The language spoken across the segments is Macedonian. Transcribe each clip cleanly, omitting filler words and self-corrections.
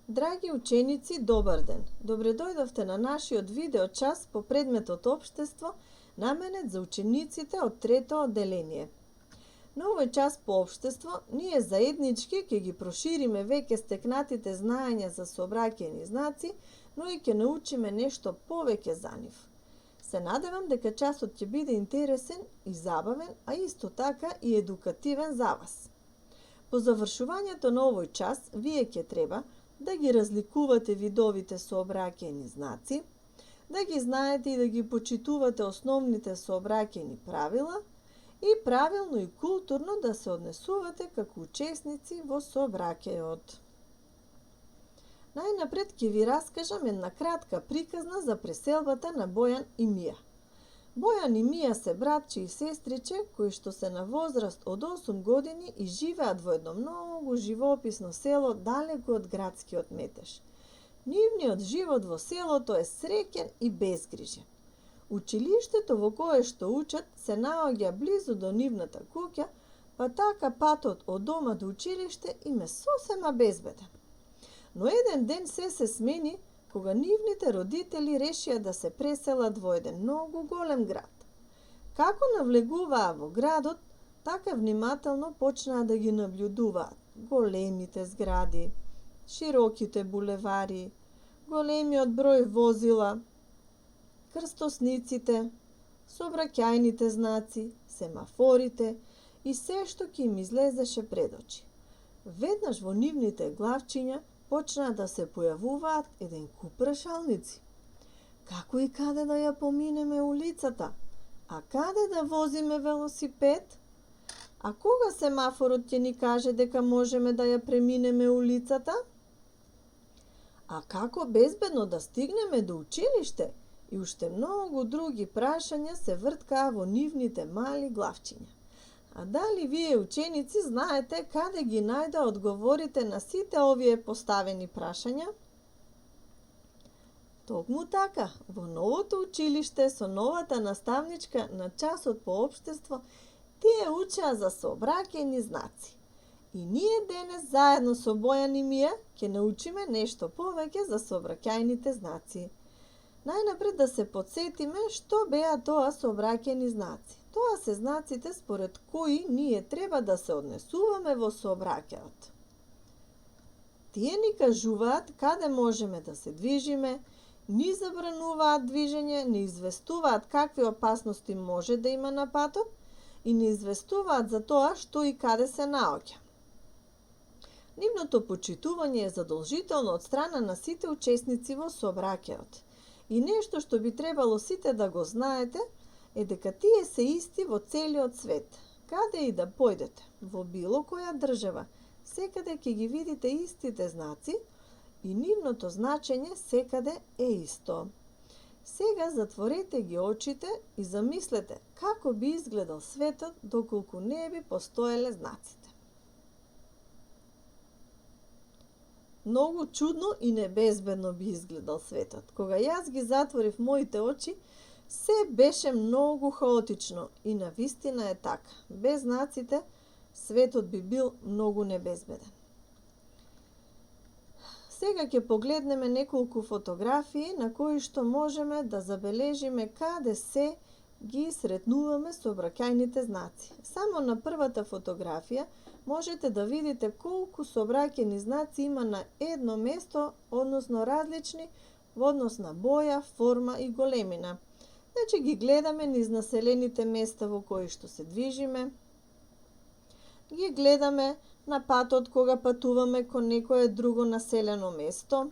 Драги ученици, добар ден! Добре дојдовте на нашиот видео час по предметот Општество, наменет за учениците од трето одделение. На овој час по Општество, ние заеднички ќе ги прошириме веќе стекнатите знаења за сообраќајни знаци, но и ќе научиме нешто повеќе за нив. Се надевам дека часот ќе биде интересен и забавен, а исто така и едукативен за вас. По завршувањето на овој час, вие ќе треба да ги разликувате видовите сообраќајни знаци, да ги знаете и да ги почитувате основните сообраќајни правила и правилно и културно да се однесувате како учесници во сообраќајот. Најнапред ќе ви раскажам една кратка приказна за преселбата на Бојан и Мија. Бојан и Мија се братче и сестриче кои што се на возраст од 8 години и живеат во едно многу живописно село далеку од градскиот метеж. Нивниот живот во селото е среќен и безгрижен. Училиштето во кое што учат се наоѓа близу до нивната куќа, па така патот од дома до училиште им е сосема безбеден. Но еден ден се смени кога нивните родители решија да се преселат во еден многу голем град. Како навлегуваа во градот, така внимателно почнаа да ги наблюдуваат големите згради, широките булевари, големиот број возила, крстосниците, сообраќајните знаци, семафорите и се што ќе им излезеше пред очи. Веднаш во нивните главчиња почнаа да се појавуваат еден куп прашалници. Како и каде да ја поминеме улицата? А каде да возиме велосипед? А кога семафорот ќе ни каже дека можеме да ја преминеме улицата? А како безбедно да стигнеме до училиште? И уште многу други прашања се врткаа во нивните мали главчиња. А дали вие ученици знаете каде ги најде одговорите на сите овие поставени прашања? Токму така, во новото училиште со новата наставничка на часот по Општество, тие учеа за сообраќајни знаци. И ние денес заедно со Бојан и Мија ќе научиме нешто повеќе за сообраќајните знаци. Најнапред да се потсетиме што беа тоа сообраќајни знаци. Тоа се знаците според кои ние треба да се однесуваме во сообраќајот. Тие ни кажуваат каде можеме да се движиме, ни забрануваат движење, ни известуваат какви опасности може да има на патот и ни известуваат за тоа што и каде се наоѓа. Нивното почитување е задолжително од страна на сите учесници во сообраќајот. И нешто што би требало сите да го знаете е дека тие се исти во целиот свет. Каде и да појдете, во било која држава, секаде ќе ги видите истите знаци и нивното значење секаде е исто. Сега затворете ги очите и замислете како би изгледал светот доколку не би постоеле знаците. Многу чудно и небезбедно би изгледал светот. Кога јас ги затворив моите очи, се беше многу хаотично и навистина е така. Без знаците, светот би бил многу небезбеден. Сега ќе погледнеме неколку фотографии на кои што можеме да забележиме каде се ги сретнуваме сообраќајните знаци. Само на првата фотографија можете да видите колку сообраќајни знаци има на едно место, односно различни во однос на боја, форма и големина. Значи ги гледаме низ населените места во кои што се движиме, ги гледаме на патот кога патуваме кон некое друго населено место,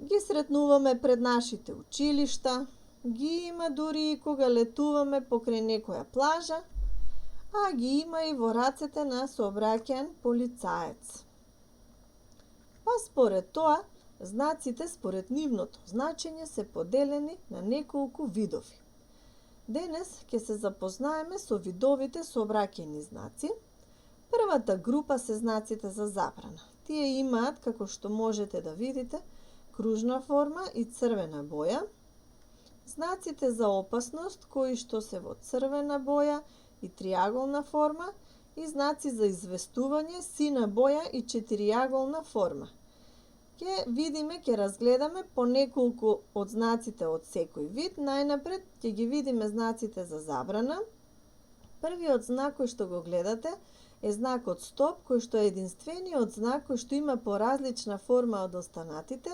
ги сретнуваме пред нашите училишта, ги има дури и кога летуваме покрај некоја плажа, а ги има и во рацете на сообраќаен полицаец. Па според тоа, знаците според нивното значење се поделени на неколку видови. Денес ќе се запознаеме со видовите сообраќајни знаци. Првата група се знаците за забрана. Тие имаат, како што можете да видите, кружна форма и црвена боја. Знаците за опасност, кои што се во црвена боја и триаголна форма, и знаци за известување, сина боја и четириаголна форма. Ќе разгледаме по неколку од знаците од секој вид. Најнапред ќе ги видиме знаците за забрана. Првиот знак кој што го гледате е знакот стоп, кој што е единствениот знак кој што има поразлична форма од останатите,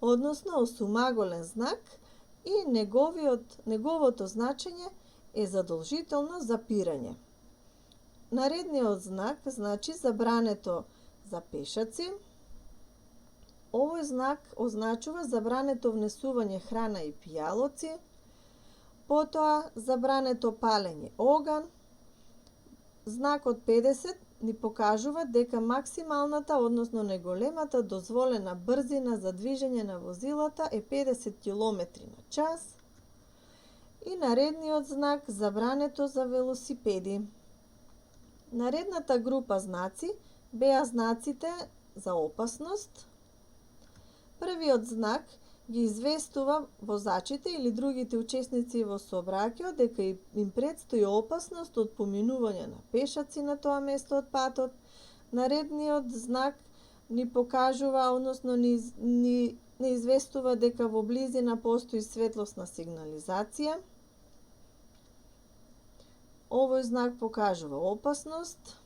односно осумаголен знак и неговото значење е задолжително запирање. Наредниот знак значи забрането за пешаци. Овој знак означува забрането внесување храна и пијалоци, потоа забрането палење оган. Знакот 50 ни покажува дека максималната, односно најголемата дозволена брзина за движење на возилата е 50 км на час. И наредниот знак забрането за велосипеди. Наредната група знаци беа знаците за опасност. Првиот знак ги известува возачите или другите учесници во сообраќајот дека им предстои опасност од поминување на пешаци на тоа место од патот. Наредниот знак ни покажува, односно ни известува дека во близина постои светлосна сигнализација. Овој знак покажува опасност.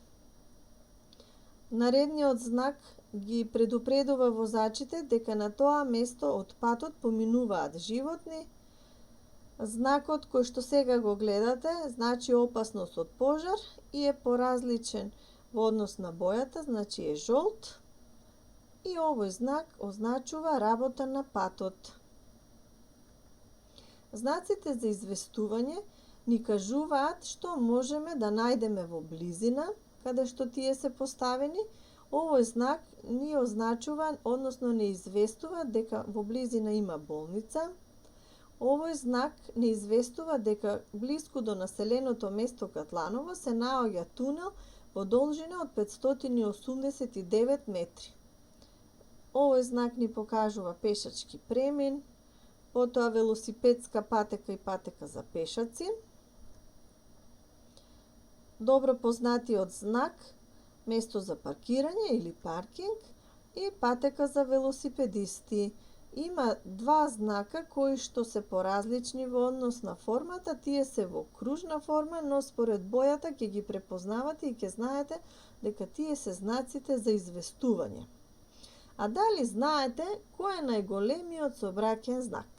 Наредниот знак ги предупредува возачите дека на тоа место од патот поминуваат животни. Знакот кој што сега го гледате значи опасност од пожар и е поразличен во однос на бојата, значи е жолт. И овој знак означува работа на патот. Знаците за известување ни кажуваат што можеме да најдеме во близина, каде што тие се поставени. Овој знак ни означува, односно не известува дека во близина има болница. Овој знак не известува дека блиску до населеното место Катланово се наоѓа тунел во должина од 589 метри. Овој знак ни покажува пешачки премин, потоа велосипедска патека и патека за пешаци. Добро познатиот знак место за паркирање или паркинг и патека за велосипедисти. Има два знака кои што се поразлични во однос на формата, тие се во кружна форма, но според бојата ќе ги препознавате и ќе знаете дека тие се знаците за известување. А дали знаете кој е најголемиот сообраќаен знак?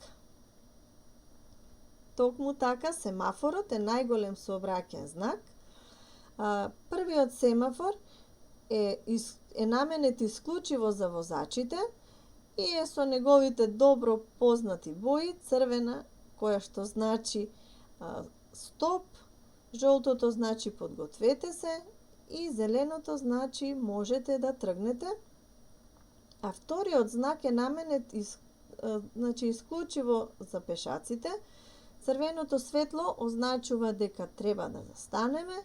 Токму така, семафорот е најголем сообраќаен знак. Првиот семафор е наменет исклучиво за возачите и е со неговите добро познати бои: црвена, која што значи стоп, жолтото значи подгответе се и зеленото значи можете да тргнете. А вториот знак е наменет исклучиво за пешаците. Црвеното светло означува дека треба да застанеме,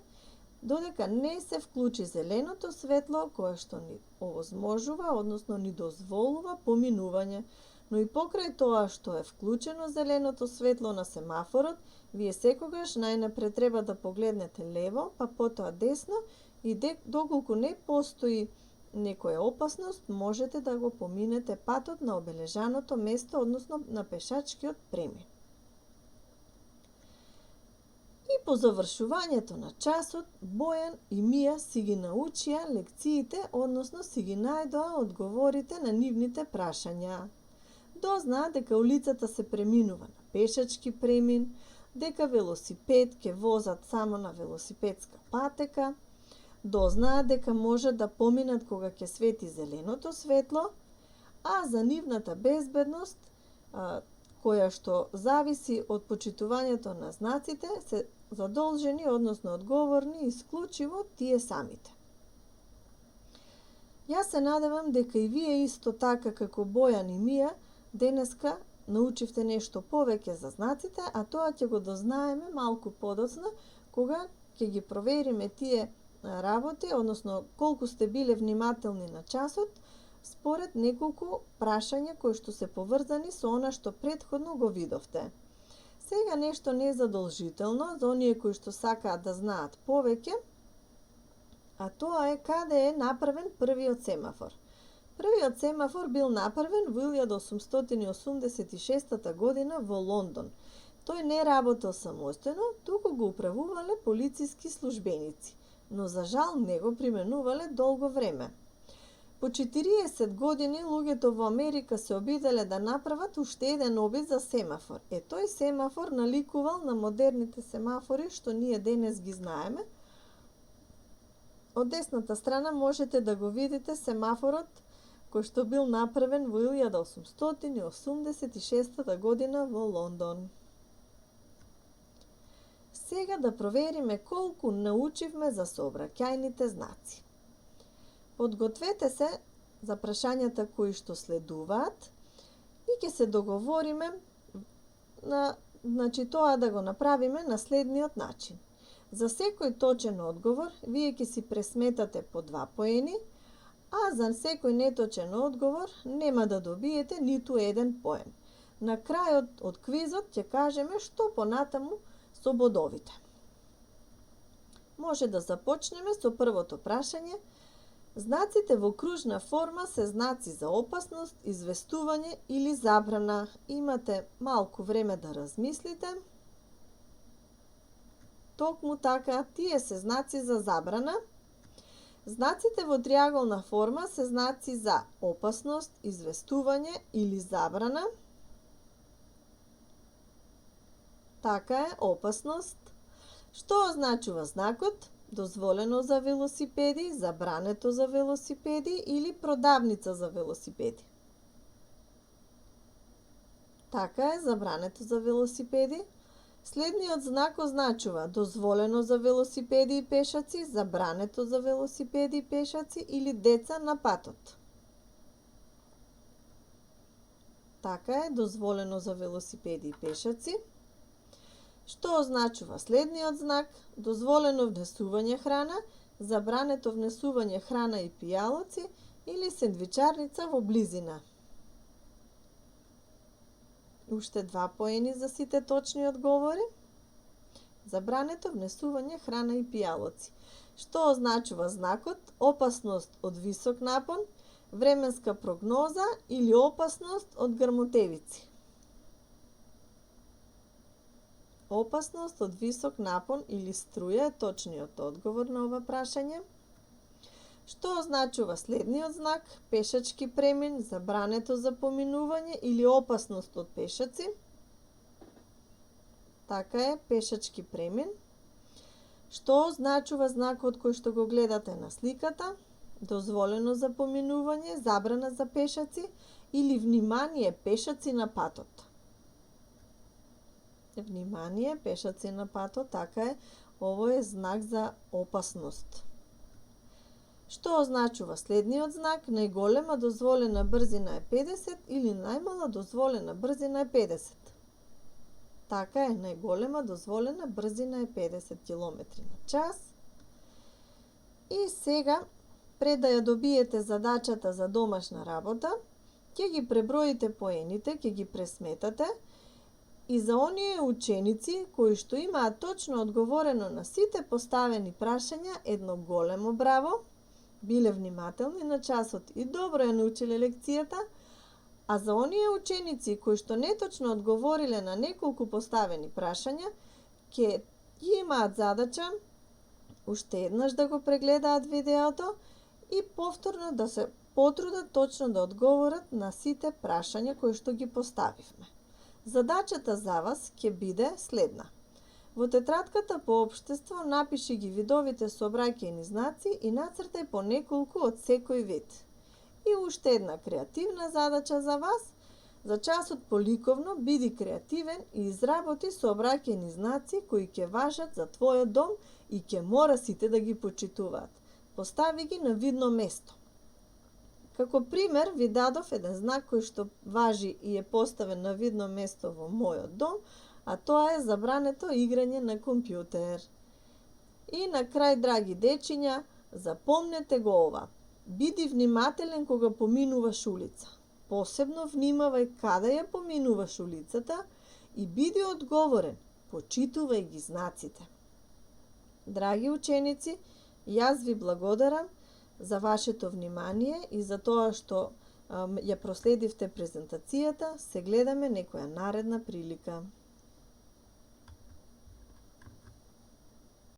додека не се вклучи зеленото светло кое што ни овозможува, односно ни дозволува поминување. Но и покрај тоа што е вклучено зеленото светло на семафорот, вие секогаш најнапред треба да погледнете лево, па потоа десно и доколку не постои некоја опасност, можете да го поминете патот на обележаното место, односно на пешачкиот премин. И по завршувањето на часот, Бојан и Мија си ги научија лекциите, односно си ги најдоа одговорите на нивните прашања. Дознаа дека улицата се преминува на пешачки премин, дека велосипед ќе возат само на велосипедска патека, дознаа дека можат да поминат кога ќе свети зеленото светло, а за нивната безбедност, која што зависи од почитувањето на знаците, се задолжени, односно одговорни, исклучиво тие самите. Јас се надевам дека и вие исто така како Бојан и Мија денеска научивте нешто повеќе за знаците, а тоа ќе го дознаеме малку подоцна кога ќе ги провериме тие работи, односно колку сте биле внимателни на часот, според неколку прашања кои што се поврзани со она што претходно го видовте. Сега нешто незадолжително за оние кои што сакаат да знаат повеќе, а тоа е каде е направен првиот семафор. Првиот семафор бил направен во 1886 година во Лондон. Тој не работел самостојно, туку го управувале полициски службеници, но за жал не го применувале долго време. По 40 години луѓето во Америка се обиделе да направат уште еден обид за семафор. Тој семафор наликувал на модерните семафори што ние денес ги знаеме. Од десната страна можете да го видите семафорот кој што бил направен во 1886 година во Лондон. Сега да провериме колку научивме за сообраќајните знаци. Подгответе се за прашањата кои што следуваат и ќе се договориме тоа да го направиме на следниот начин. За секој точен одговор, вие ќе си пресметате по 2 поени, а за секој неточен одговор нема да добиете ниту еден поен. На крајот од квизот ќе кажеме што понатаму со бодовите. Може да започнеме со првото прашање. Знаците во кружна форма се знаци за опасност, известување или забрана. Имате малку време да размислите. Токму така, тие се знаци за забрана. Знаците во триаголна форма се знаци за опасност, известување или забрана. Така е, опасност. Што означува знакот? Дозволено за велосипеди, забрането за велосипеди или продавница за велосипеди. Така е, забрането за велосипеди. Следниот знак означува дозволено за велосипеди и пешаци, забрането за велосипеди и пешаци или деца на патот. Така е, дозволено за велосипеди и пешаци. Што означува следниот знак? Дозволено внесување храна, забрането внесување храна и пијалоци или сендвичарница во близина. Уште 2 поени за сите точни одговори. Забрането внесување храна и пијалоци. Што означува знакот? Опасност од висок напон, временска прогноза или опасност од грмотевици. Опасност од висок напон или струја е точниот одговор на ова прашање. Што означува следниот знак? Пешачки премин, забрането за поминување или опасност од пешаци. Така е, пешачки премин. Што означува знакот кој што го гледате на сликата? Дозволено за поминување, забрана за пешаци или внимание, пешаци на патот. Внимание, пешаци на патот, така е, ово е знак за опасност. Што означува следниот знак? Најголема дозволена брзина е 50 или најмала дозволена брзина е 50. Така е, најголема дозволена брзина е 50 км на час. И сега, пред да ја добиете задачата за домашна работа, ќе ги преброите поените, ќе ги пресметате. И за оние ученици кои што имаат точно одговорено на сите поставени прашања, едно големо браво, биле внимателни на часот и добро ја научиле лекцијата, а за оние ученици кои што неточно одговориле на неколку поставени прашања, ќе имаат задача уште еднаш да го прегледаат видеото и повторно да се потрудат точно да одговорат на сите прашања кои што ги поставивме. Задачата за вас ќе биде следна. Во тетратката по општество напиши ги видовите сообраќајни знаци и нацртај по неколку од секој вид. И уште една креативна задача за вас. За часот по ликовно биди креативен и изработи сообраќајни знаци кои ќе важат за твојот дом и ќе мора сите да ги почитуваат. Постави ги на видно место. Како пример ви дадов еден знак кој што важи и е поставен на видно место во мојот дом, а тоа е забрането играње на компјутер. И на крај, драги дечиња, запомнете го ова. Биди внимателен кога поминуваш улица. Посебно внимавај каде ја поминуваш улицата и биди одговорен, почитувај ги знаците. Драги ученици, јас ви благодарам за вашето внимание и за тоа што ја проследивте презентацијата. Се гледаме некоја наредна прилика.